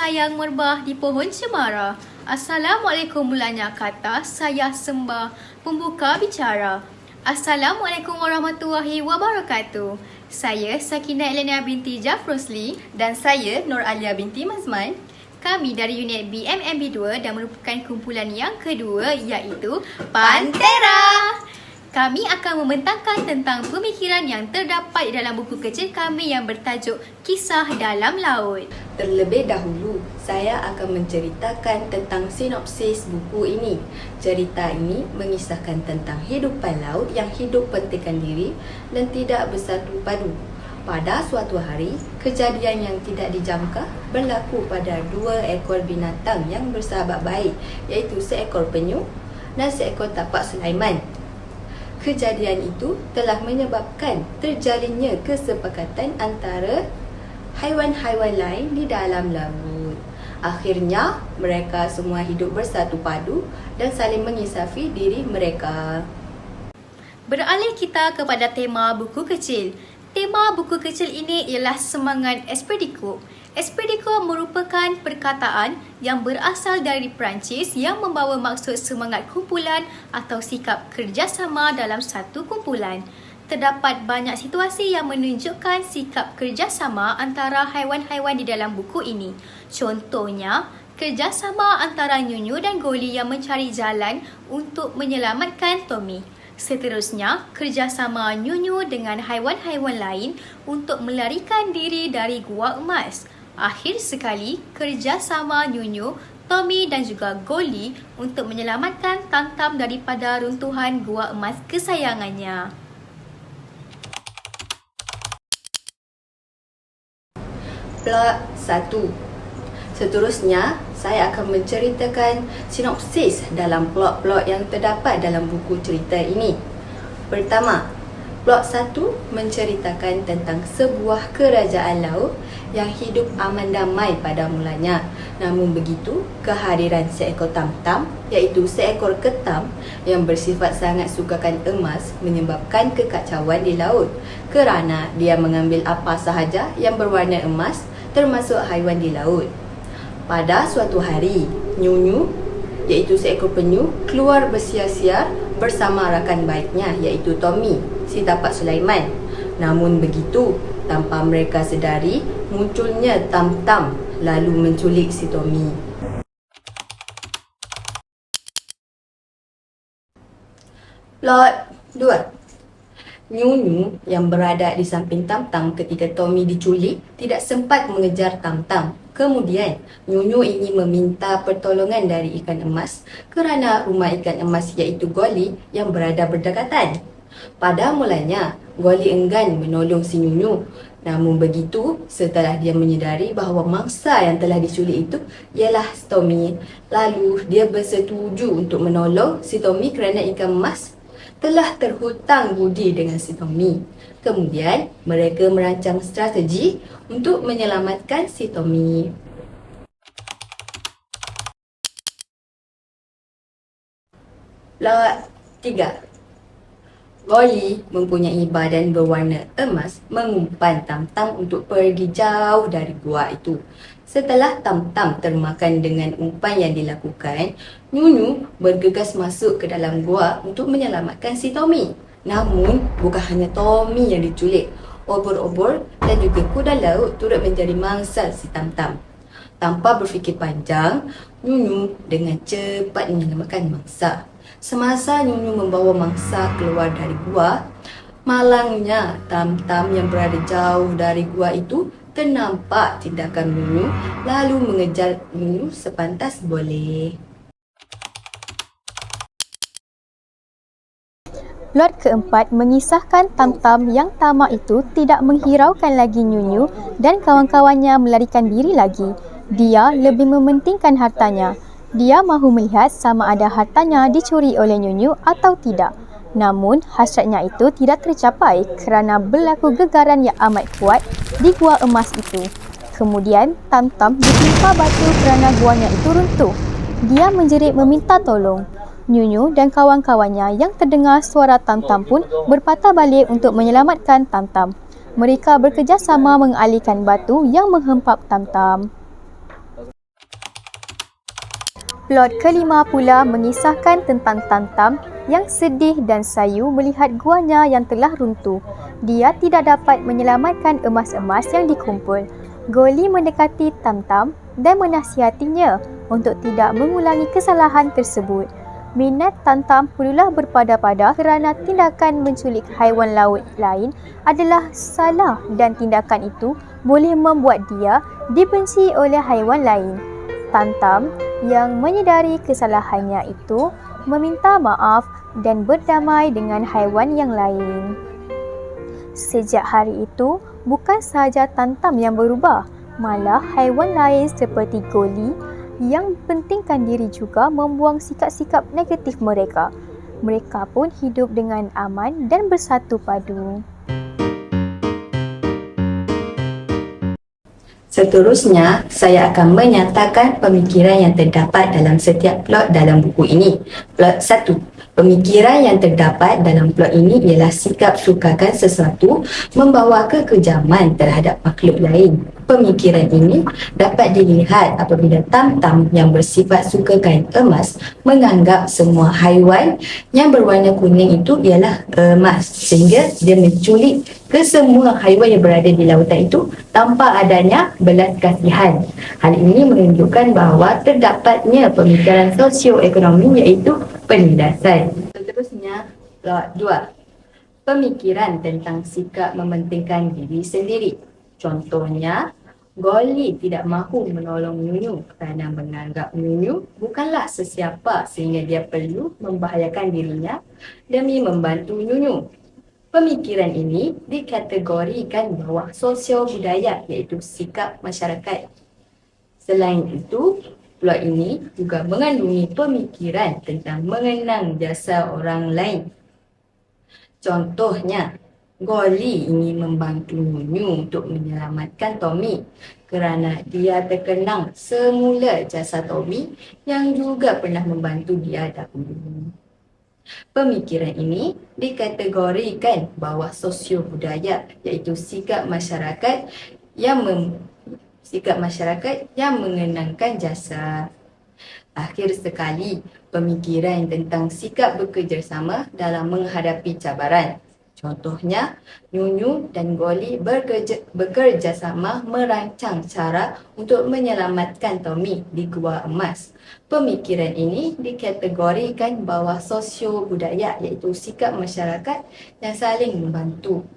sayang merbah di pohon cemara. Assalamualaikum mulanya kata, saya sembah pembuka bicara. Assalamualaikum warahmatullahi wabarakatuh. Saya Sakinah Elena binti Jafrosli dan saya Nur Alia binti Mazman. Kami dari unit BMMB2 dan merupakan kumpulan yang kedua iaitu Pantera. Kami akan membentangkan tentang pemikiran yang terdapat dalam buku kecil kami yang bertajuk Kisah Dalam Laut. Terlebih dahulu, saya akan menceritakan tentang sinopsis buku ini. Cerita ini mengisahkan tentang hidupan laut yang hidup pentingkan diri dan tidak bersatu padu. Pada suatu hari, kejadian yang tidak dijangka berlaku pada 2 ekor binatang yang bersahabat baik, iaitu seekor penyu dan seekor tapak Sulaiman. Kejadian itu telah menyebabkan terjalinnya kesepakatan antara haiwan-haiwan lain di dalam laut. Akhirnya, mereka semua hidup bersatu padu dan saling mengisafi diri mereka. Beralih kita kepada tema buku kecil. Tema buku kecil ini ialah semangat Espedico. Espedico merupakan perkataan yang berasal dari Perancis yang membawa maksud semangat kumpulan atau sikap kerjasama dalam satu kumpulan. Terdapat banyak situasi yang menunjukkan sikap kerjasama antara haiwan-haiwan di dalam buku ini. Contohnya, kerjasama antara Nyunyu dan Goli yang mencari jalan untuk menyelamatkan Tommy. Seterusnya, kerjasama Nyunyu dengan haiwan-haiwan lain untuk melarikan diri dari Gua Emas. Akhir sekali, kerjasama Nyunyu, Tommy dan juga Goli untuk menyelamatkan Tamtam daripada runtuhan Gua Emas kesayangannya. Plot 1. Seterusnya, saya akan menceritakan sinopsis dalam plot-plot yang terdapat dalam buku cerita ini. Pertama, plot 1 menceritakan tentang sebuah kerajaan laut yang hidup aman damai pada mulanya. Namun begitu, kehadiran seekor Tamtam, iaitu seekor ketam yang bersifat sangat sukakan emas menyebabkan kekacauan di laut kerana dia mengambil apa sahaja yang berwarna emas termasuk haiwan di laut. Pada suatu hari, Nyunyu, iaitu seekor penyu, keluar bersiar-siar bersama rakan baiknya iaitu Tommy, si tapak Sulaiman. Namun begitu, tanpa mereka sedari, munculnya Tamtam lalu menculik si Tommy. Plot 2. Nyunyu yang berada di samping Tamtam ketika Tommy diculik tidak sempat mengejar Tamtam. Kemudian, Nyunyu ingin meminta pertolongan dari ikan emas kerana rumah ikan emas iaitu Goli yang berada berdekatan. Pada mulanya, Goli enggan menolong si Nyunyu. Namun begitu, setelah dia menyedari bahawa mangsa yang telah diculik itu ialah Tommy, lalu dia bersetuju untuk menolong si Tommy kerana ikan emas telah terhutang budi dengan si Tommy. Kemudian, mereka merancang strategi untuk menyelamatkan si Tommy. Plot 3. Goli mempunyai badan berwarna emas mengumpan Tamtam untuk pergi jauh dari gua itu. Setelah Tamtam termakan dengan umpan yang dilakukan, Nyunyu bergegas masuk ke dalam gua untuk menyelamatkan si Tommy. Namun, bukan hanya Tommy yang diculik. Obor-obor dan juga kuda laut turut menjadi mangsa si Tamtam. Tanpa berfikir panjang, Nyunyu dengan cepat menyelamatkan mangsa. Semasa Nyunyu membawa mangsa keluar dari gua, malangnya Tamtam yang berada jauh dari gua itu ternampak tindakan Nyunyu lalu mengejar Nyunyu sepantas boleh. Plot keempat mengisahkan Tamtam yang tamak itu tidak menghiraukan lagi Nyunyu dan kawan-kawannya melarikan diri lagi. Dia lebih mementingkan hartanya. Dia mahu melihat sama ada hartanya dicuri oleh Nyunyu atau tidak. Namun, hasratnya itu tidak tercapai kerana berlaku gegaran yang amat kuat di gua emas itu. Kemudian, Tamtam ditimpa batu kerana guanya itu runtuh. Dia menjerit meminta tolong. Nyunyu dan kawan-kawannya yang terdengar suara Tamtam pun berpatah balik untuk menyelamatkan Tamtam. Mereka bekerjasama mengalihkan batu yang menghempap Tamtam. Plot kelima pula mengisahkan tentang Tantam yang sedih dan sayu melihat guanya yang telah runtuh. Dia tidak dapat menyelamatkan emas-emas yang dikumpul. Goli mendekati Tantam dan menasihatinya untuk tidak mengulangi kesalahan tersebut. Minat Tantam perlulah berpada-pada kerana tindakan menculik haiwan laut lain adalah salah dan tindakan itu boleh membuat dia dibenci oleh haiwan lain. Tantam yang menyedari kesalahannya itu meminta maaf dan berdamai dengan haiwan yang lain. Sejak hari itu, bukan sahaja Tantam yang berubah, malah haiwan lain seperti Goli yang pentingkan diri juga membuang sikap-sikap negatif mereka. Mereka pun hidup dengan aman dan bersatu padu. Seterusnya, saya akan menyatakan pemikiran yang terdapat dalam setiap plot dalam buku ini. Plot 1. Pemikiran yang terdapat dalam plot ini ialah sikap sukakan sesuatu membawa kekejaman terhadap makhluk lain. Pemikiran ini dapat dilihat apabila Tantam yang bersifat sukakan emas menganggap semua haiwan yang berwarna kuning itu ialah emas, sehingga dia menculik ke semua haiwan yang berada di lautan itu tanpa adanya belas kasihan. Hal ini menunjukkan bahawa terdapatnya pemikiran sosioekonomi iaitu penindasan. Seterusnya, plot 2. Pemikiran tentang sikap mementingkan diri sendiri. Contohnya, Goli tidak mahu menolong Nyunyu kerana menganggap Nyunyu bukanlah sesiapa sehingga dia perlu membahayakan dirinya demi membantu Nyunyu. Pemikiran ini dikategorikan bawah sosial budaya iaitu sikap masyarakat. Selain itu, plot ini juga mengandungi pemikiran tentang mengenang jasa orang lain. Contohnya, Goli ingin membantu Nyunyu untuk menyelamatkan Tommy kerana dia terkenang semula jasa Tommy yang juga pernah membantu dia dahulu. Pemikiran ini dikategorikan bawah sosio budaya iaitu sikap masyarakat yang mengenangkan jasa. Akhir sekali, pemikiran tentang sikap bekerjasama dalam menghadapi cabaran. Contohnya, Nyunyu dan Goli bekerjasama merancang cara untuk menyelamatkan Tommy di Gua Emas. Pemikiran ini dikategorikan bawah sosio budaya iaitu sikap masyarakat yang saling membantu.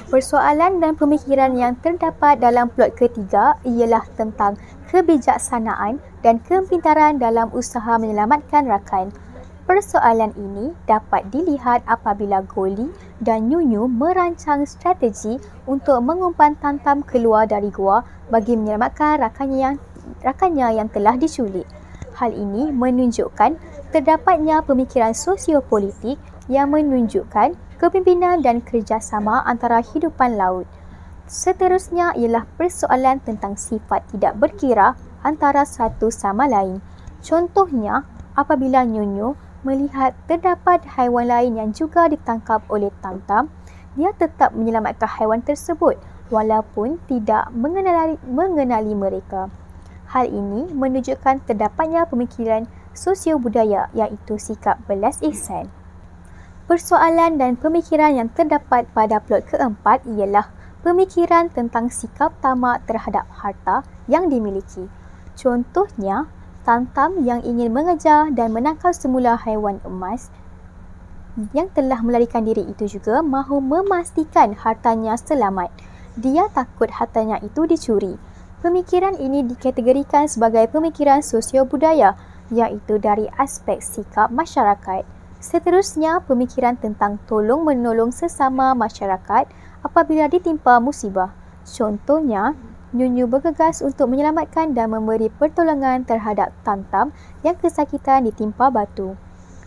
Persoalan dan pemikiran yang terdapat dalam plot ketiga ialah tentang kebijaksanaan dan kepintaran dalam usaha menyelamatkan rakan. Persoalan ini dapat dilihat apabila Goli dan Nyunyu merancang strategi untuk mengumpan Tantam keluar dari gua bagi menyelamatkan rakannya yang telah diculik. Hal ini menunjukkan terdapatnya pemikiran sosiopolitik yang menunjukkan kepimpinan dan kerjasama antara hidupan laut. Seterusnya ialah persoalan tentang sifat tidak berkira antara satu sama lain. Contohnya, apabila Nyunyu melihat terdapat haiwan lain yang juga ditangkap oleh Tantam, dia tetap menyelamatkan haiwan tersebut walaupun tidak mengenali mereka. Hal ini menunjukkan terdapatnya pemikiran sosio-budaya iaitu sikap belas ihsan. Persoalan dan pemikiran yang terdapat pada plot keempat ialah pemikiran tentang sikap tamak terhadap harta yang dimiliki. Contohnya, Tantam yang ingin mengejar dan menangkap semula haiwan emas yang telah melarikan diri itu juga mahu memastikan hartanya selamat. Dia takut hartanya itu dicuri. Pemikiran ini dikategorikan sebagai pemikiran sosio-budaya iaitu dari aspek sikap masyarakat. Seterusnya, pemikiran tentang tolong-menolong sesama masyarakat apabila ditimpa musibah. Contohnya, Nyunyu bergegas untuk menyelamatkan dan memberi pertolongan terhadap Tantam yang kesakitan ditimpa batu.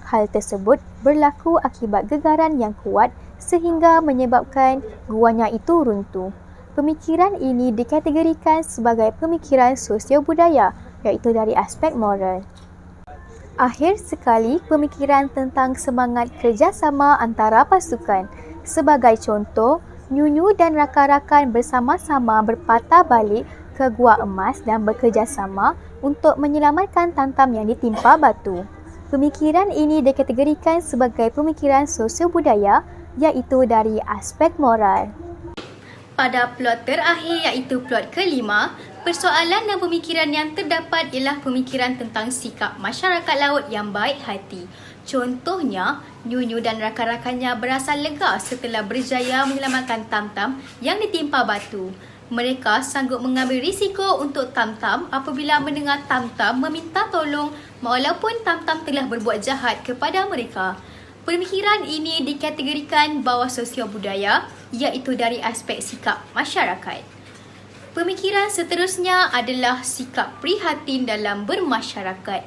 Hal tersebut berlaku akibat gegaran yang kuat sehingga menyebabkan guanya itu runtuh. Pemikiran ini dikategorikan sebagai pemikiran sosio-budaya iaitu dari aspek moral. Akhir sekali, pemikiran tentang semangat kerjasama antara pasukan. Sebagai contoh, Nyunyu dan rakan-rakan bersama-sama berpatah balik ke Gua Emas dan bekerjasama untuk menyelamatkan Tam-Tam yang ditimpa batu. Pemikiran ini dikategorikan sebagai pemikiran sosio-budaya iaitu dari aspek moral. Pada plot terakhir iaitu plot kelima, persoalan dan pemikiran yang terdapat ialah pemikiran tentang sikap masyarakat laut yang baik hati. Contohnya, Nyunyu dan rakan-rakannya berasa lega setelah berjaya menyelamatkan Tam-Tam yang ditimpa batu. Mereka sanggup mengambil risiko untuk Tam-Tam apabila mendengar Tam-Tam meminta tolong walaupun Tam-Tam telah berbuat jahat kepada mereka. Pemikiran ini dikategorikan bawah sosial budaya iaitu dari aspek sikap masyarakat. Pemikiran seterusnya adalah sikap prihatin dalam bermasyarakat.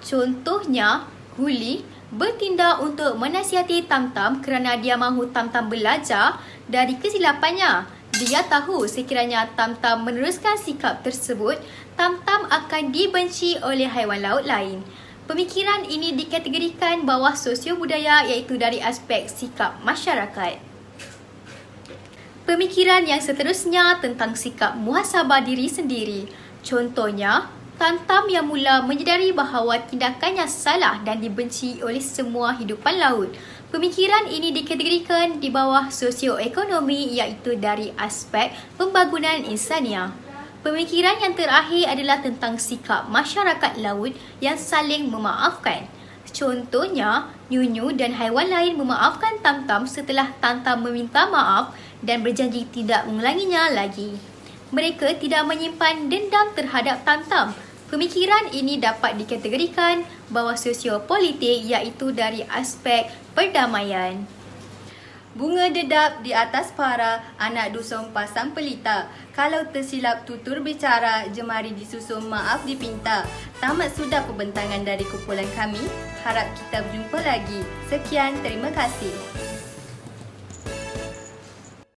Contohnya, Huli bertindak untuk menasihati Tam-Tam kerana dia mahu Tam-Tam belajar dari kesilapannya. Dia tahu sekiranya Tam-Tam meneruskan sikap tersebut, Tam-Tam akan dibenci oleh haiwan laut lain. Pemikiran ini dikategorikan bawah sosio budaya iaitu dari aspek sikap masyarakat. Pemikiran yang seterusnya tentang sikap muhasabah diri sendiri. Contohnya, Tam-Tam yang mula menyedari bahawa tindakannya salah dan dibenci oleh semua hidupan laut. Pemikiran ini dikategorikan di bawah sosioekonomi iaitu dari aspek pembangunan insaniah. Pemikiran yang terakhir adalah tentang sikap masyarakat laut yang saling memaafkan. Contohnya, Nyunyu dan haiwan lain memaafkan Tam-Tam setelah Tam-Tam meminta maaf dan berjanji tidak mengulanginya lagi. Mereka tidak menyimpan dendam terhadap Tam-Tam. Pemikiran ini dapat dikategorikan bawah sosiopolitik iaitu dari aspek perdamaian. Bunga dedap di atas para, anak dusun pasang pelita. Kalau tersilap tutur bicara, jemari disusun maaf dipinta. Tamat sudah pembentangan dari kumpulan kami. Harap kita berjumpa lagi. Sekian, terima kasih.